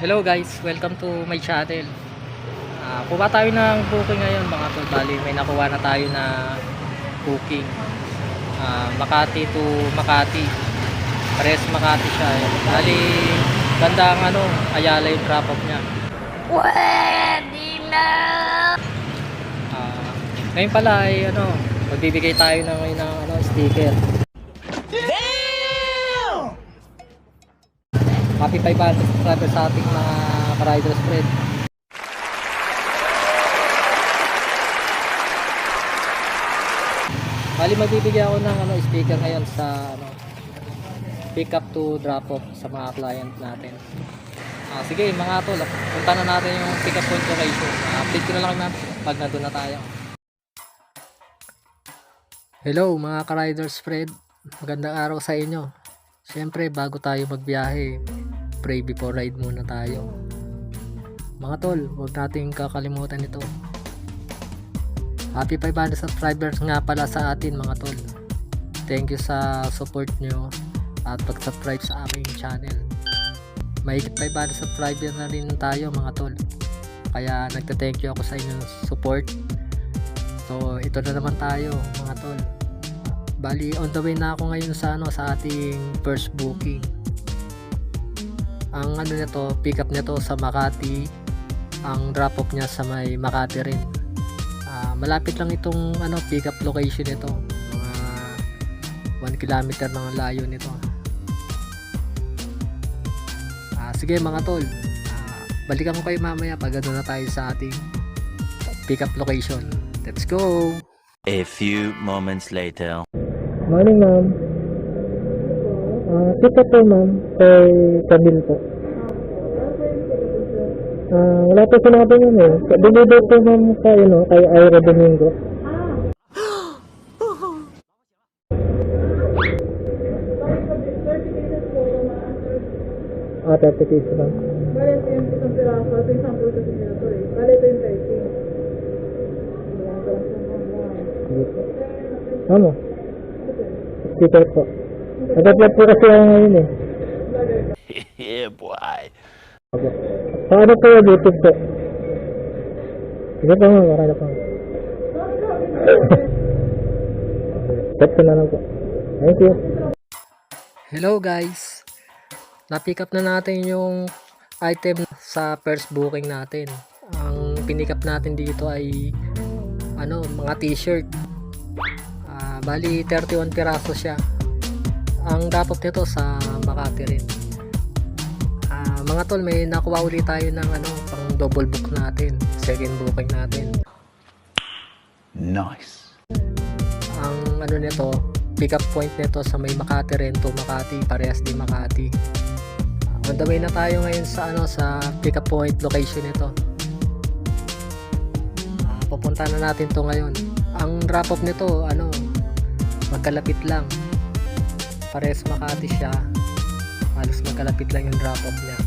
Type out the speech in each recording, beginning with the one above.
Hello guys, welcome to my channel. Kuha tayo ng booking ngayon mga tol. Bali may nakuha na tayo na booking. Makati to Makati. Pares Makati siya. Bali ganda ang Ayala yung drop off niya. Pwede na! Ngayon pala ay magbibigay tayo ng sticker. Happy 500 subscribers sa ating mga ka-riders friend. Bali magbibigay ako ng sticker ngayon sa pick up to drop off sa mga client natin. Sige mga tol, punta na natin yung pick up point location. Update ko na lang natin pag nandun na tayo. Hello mga ka-riders friend, magandang araw sa inyo. Siyempre bago tayo magbiyahe, pray before ride muna tayo. Mga tol, huwag nating kakalimutan ito. Happy 500 subscribers nga pala sa atin mga tol. Thank you sa support nyo at pag-subscribe sa aking channel. Mahigit 500 subscribers na rin tayo mga tol. Kaya nagte-thank you ako sa inyong support. So ito na naman tayo mga tol. Bali on the way na ako ngayon sa ating first booking. Ang nito, pick up nito sa Makati. Ang drop off niya sa may Makati rin. Malapit lang itong pick up location nito. Mga 1 kilometer ng layo nito. Sige mga tol. Balikan ko kayo mamaya pag na tayo sa ating pick up location. Let's go. A few moments later. Morning ma'am. Pick up po ma'am kay Camille po. Wala po sinabi yun eh. Deliver po ma'am kay Ira Domingo. 30 cases lang. Bale, ito yung isang piraso. Ito yung sample kasi nila to eh. Bale, ito yung 30. Sige po. Ano? Sticker po. Nag-upload po kasi ako ngayon eh. Yeah, boy. Paano po yung YouTube po? Sige po ma'am, marami po. Chat ko na lang po. Thank you. Hello guys. Na-pick up na natin yung item sa first booking natin. Ang pinick up natin dito ay mga t-shirt. Bali 31 piraso siya. Ang drop off nito sa Makati rin. Mga tol, may nakuha ulit tayo ng pang double book natin, second booking natin. Nice. Ang nito, pick up point nito sa may Makati rin to Makati, parehas di Makati. On the way na tayo ngayon sa pick up point location nito. Pupunta na natin to ngayon. Ang drop off nito magkalapit lang. Parehas Makati siya. Halos magkalapit lang yung drop off niya.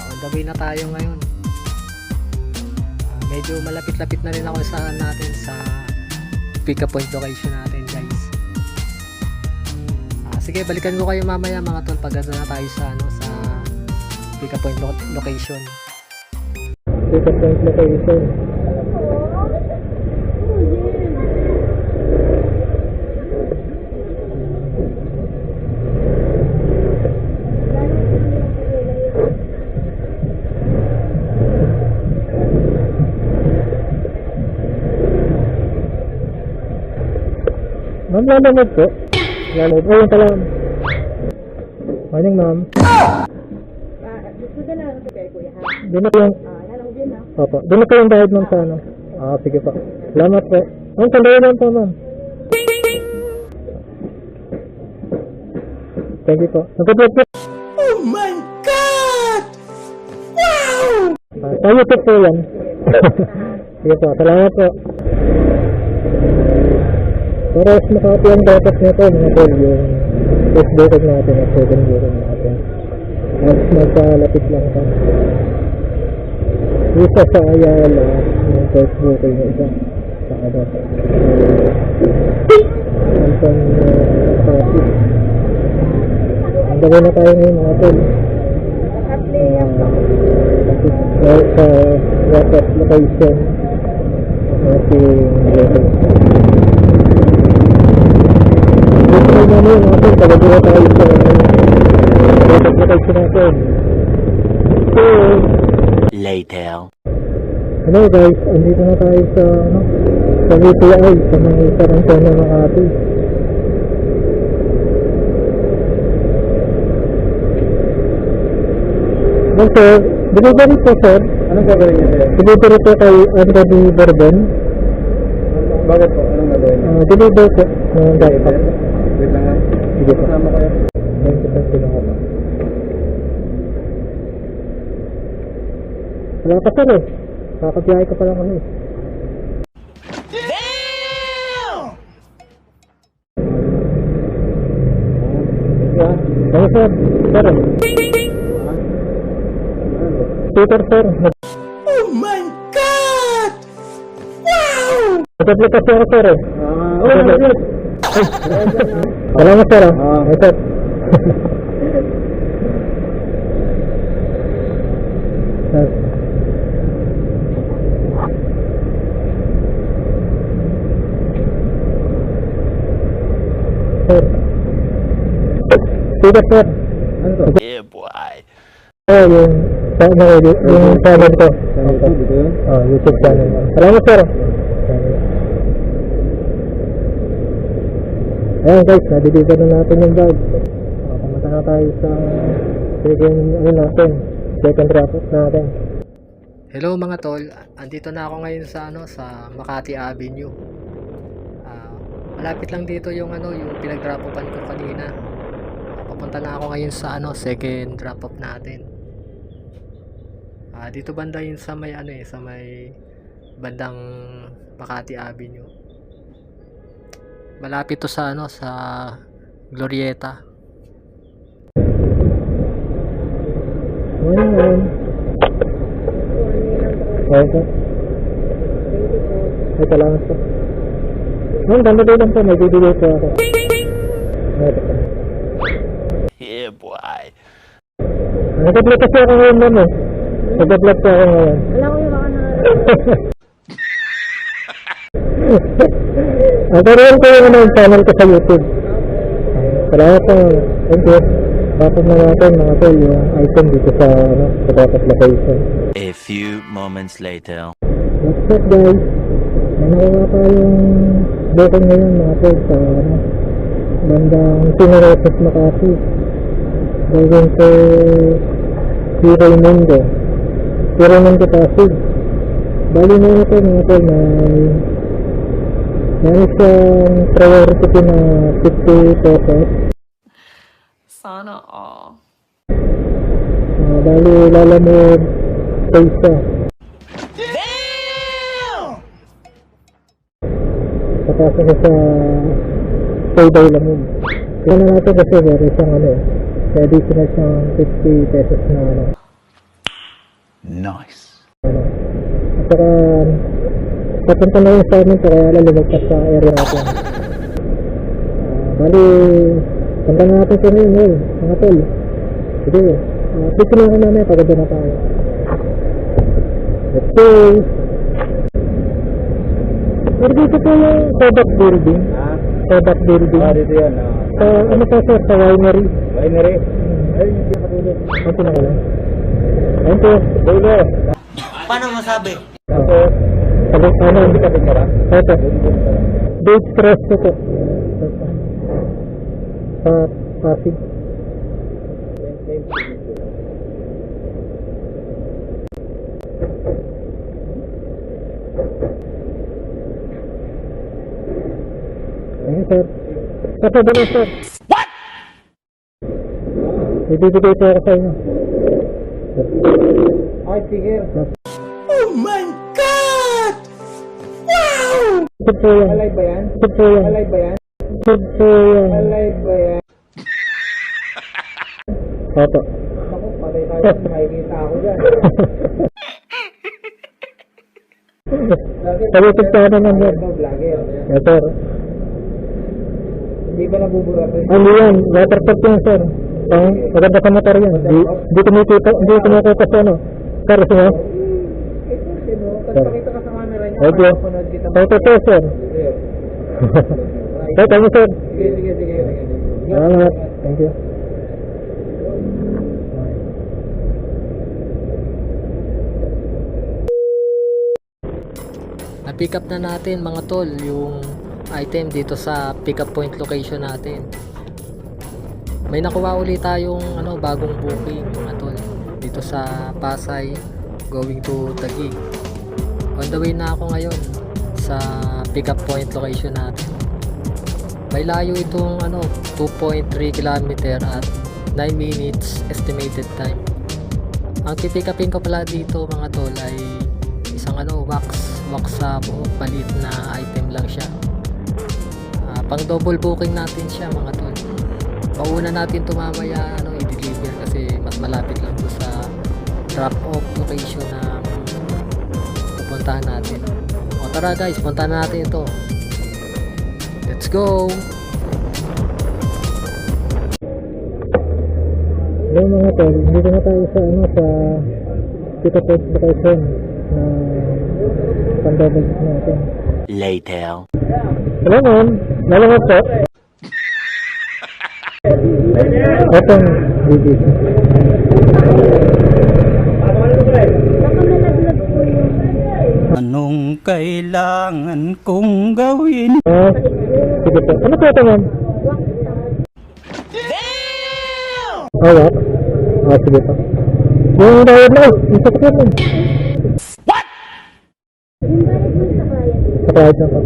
On the way na tayo ngayon. Medyo malapit-lapit na rin ako sa pick up point location natin guys. Sige, balikan ko kayo mamaya mga tol pag na tayo sa pick up point location. Pick up point location. Ma'am, lalamod po. Lalamod. Ayun pala. Morning, ma'am. Gusto na lang ito kay Kuya ha? Doon na po yung... Nalang din ha? Opo. Doon na po yung bayad ma'am sa sige po. Salamat po. Ma'am, sandali lang po ma'am. Thank you po. Nagpa-vlog po. Oh my God! Wow! Sa YouTube po yan. Sige po. Salamat po. Para mas makapit ang dapat nito mga tol yung first booking natin at second booking natin. Mas magkalapit lang ka. Isa sa Ayala yung first booking na isa sa ang pang traffic. Gawin na tayo ngayon mga tol. Sa water location. Ating level. Dito na naman mga tol. Tagagawa tayo sa water location natin. So, Later. hello guys, andito na tayo sa sa VTI, sa mga San Antonio Makati. Sir, delivery po sir. Anong gagawin niya sir? Delivery po kay Anthony Bourbon. Bakit po? Anong gagawin niya? Deliver po ng laptop. Wait lang ha. Sige po. Kasama kayo. Thank you po, sino ka pa. Wala pa sir eh. Kakabiyahe ka pa lang kami. Ano sir? Sir. Peter sir. Oh my God! Wow! Nag-apply kasi ako sir eh. Oo, nag-apply. Salamat sir ah. Ay sir. Sir. Sir. Peter sir. Ano to? Yeah, boy. Oh, yung channel ko. Dito yun? Oh, YouTube channel. Salamat sir. Ayan guys, nadiligan na natin yung bag. Pumunta na tayo sa second wrap-up natin. Hello mga tol, andito na ako ngayon sa sa Makati Avenue. Malapit lang dito yung yung pinag-drop-upan ko kanina. Papunta na ako ngayon sa second drop-up natin. Dito banda yun sa may sa may bandang Makati Avenue. Malapit to sa sa Glorieta. Morning. Okay. Ay, salamat po. Ngayon, ganda lang po. May bibigay po ako. Yeah, boy. Nag-vlog kasi ako ngayon ma'am eh. Nag-vlog po ako ngayon. Alam ko yung baka na... Ang karoon ko yung channel ko sa YouTube. Salamat po. Thank you. Tapos na natin mga tol yung item dito sa sa dapat location. A few moments later. What's up guys? May nakuha pa yung booking ngayon mga tol sa bandang Sinorosis Makati. Going to Raymundo Pasig. Bali na ito mga tol na meron siyang priority na 50 pesos. Sana all. Bali lalamog siya. Papasok ko sa Payday Lamog. Kaya na natin kasi meron siyang additional siyang 50 pesos na Nice. At saka papunta na yung sa amin kaya lumagpas sa area natin. Bali tanda natin sa ngayon mga tol. Sige, pwede na ako namin pagod na tayo. Let's go! Pero dito po yung Kodak Building. Ha? Kodak Building. Dito yan. Sa ano pa sir, sa winery. Binary. Ay, hindi ka tulog. Ito na lang. Thank you. Dulo. Paano masabi? Tapos, Sabot ano? hindi ka pintara? Ito. Date stress ko po. Sa Pasig. Ayun sir. Kasaba na sir. What? Ibibigay po ako sa inyo. Ay, sige. Oh my God! Wow! Sir po yan. Alive ba yan? Sir po yan. Alive ba yan? Sir po yan. Alive ba yan? Opo. Ako, patay tayo. Makikita ako dyan. Sabitin ka na naman yan. Ito, vlogger. Yes sir. Hindi ba nabuburado? Ano yan? Waterproof yan sir. Maganda sa motor yan. Hindi kumikita, hindi kumikita sa ano. Sir, sige. Pagpakita ka sa camera niya, Thank you. mapapanood kita. Thank you, sir. Thank you, sir. Sige. Salamat. Thank you. Na-pick up na natin mga tol yung item dito sa pick up point location natin. May nakuha ulit tayong bagong booking mga tol dito sa Pasay going to Taguig. On the way na ako ngayon sa pick up point location natin. May layo itong 2.3 km at 9 minutes estimated time. Ang pipick upin ko pala dito mga tol ay isang wax sa buhok, palit na item lang siya. Pang double booking natin siya mga tol. Pauna natin ito mamaya i-deliver kasi mas malapit lang doon sa drop off location na pupuntahan natin. O tara guys, puntahan natin ito. Let's go! Hello mga tol, dito na tayo sa sa pick up point location na pandabag natin. Later. Hello ma'am, nalamat po. Otong BBC. Anong kailangan kong gawin? Sige po. Ano po ito ma'am? Oh, what? Sige po. Yung bayad na yung sakit mo. What? Sa client na po.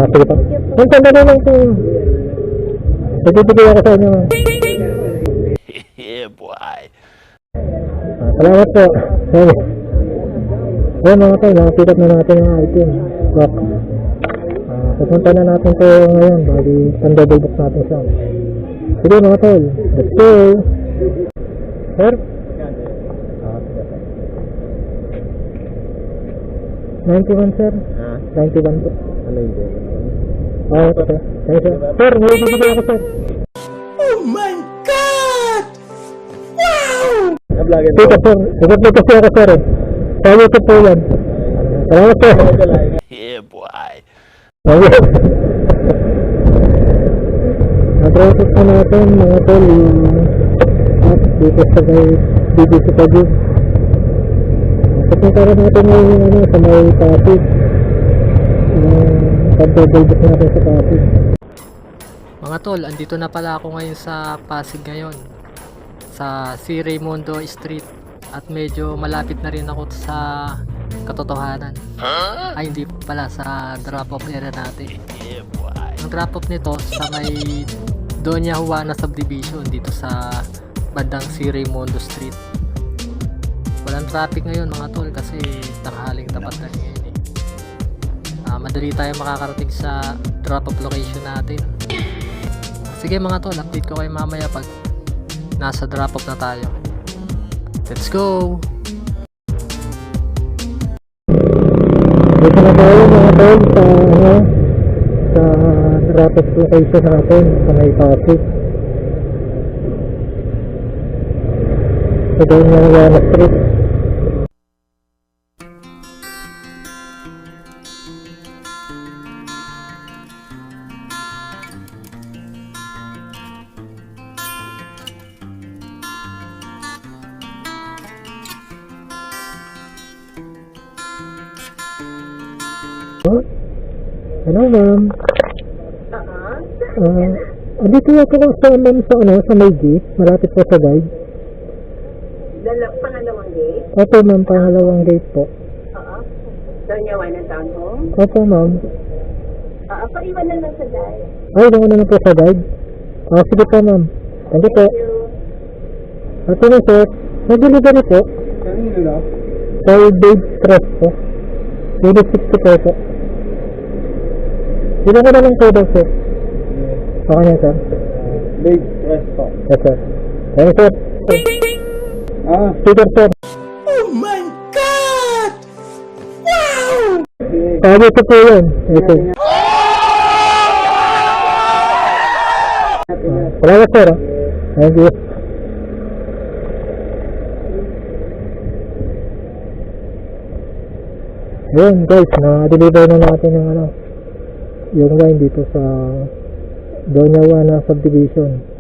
Sige po. Yung sandali lang po. Nagbibigay ako sa inyo ma'am. Yeah, boy. Salamat po. Ayan mga tayo, nakapick up na natin yung item. Rock. Pupunta na natin ito ngayon. Bali, pan-double book natin siya. Sige mga tayo, let's go! Sir? Sige po. 91 sir? 91 po. Ano yun? Okay. Thank you. Sir, may bibigay ako sir. Oh my God! Wow! Sige sir, nag-upload kasi ako sir. Sa YouTube po yan. Salamat sir. Yeah, boy. Ayun. Na-process na natin mga tol yung dito sa BBC Taguig. Pupunta rin natin yung sa may Pasig. Pag-double book natin sa Pasig. Mga tol, andito na pala ako ngayon sa Pasig ngayon. Sa C. Raimundo Street. At medyo malapit na rin ako sa katotohanan. Ay hindi pala, sa drop-off area natin. Yeah, boy. Ang drop-off nito sa may Doña Juana Subdivision dito sa bandang C. Raimundo Street. Walang traffic ngayon mga tol kasi tanghaling tapat na ngayon eh. Madali tayo makakarating sa drop-off location natin. Sige mga tol, update ko kayo mamaya pag nasa drop-off na tayo. Let's go! Dito na tayo mga tol sa drop-off location natin sa may Pasig. Sa Doña Juana Street. Hello ma'am. Dito ako lang sa ma'am sa may gate, malapit po sa guide. Pangalawang gate? Opo ma'am, pangalawang gate po. Oo. Doña Juana Town Home? Opo ma'am. Paiwan na lang sa guide. Ay, doon na po sa guide. Sige po ma'am. Thank you po. Thank you. At yun sir, may delivery po. Kanino lang? Kay Dave Stress po. Dave 60 po. Dito ko na lang po daw sir. Okay na sir. Big press po. Yes sir. Thank you sir. Speaker sir. Oh my God! Wow! Dito po yun. Yes sir. Salamat sir. Thank you. Ayun guys, na-deliver na natin yung yung wine dito sa Doña Juana subdivision.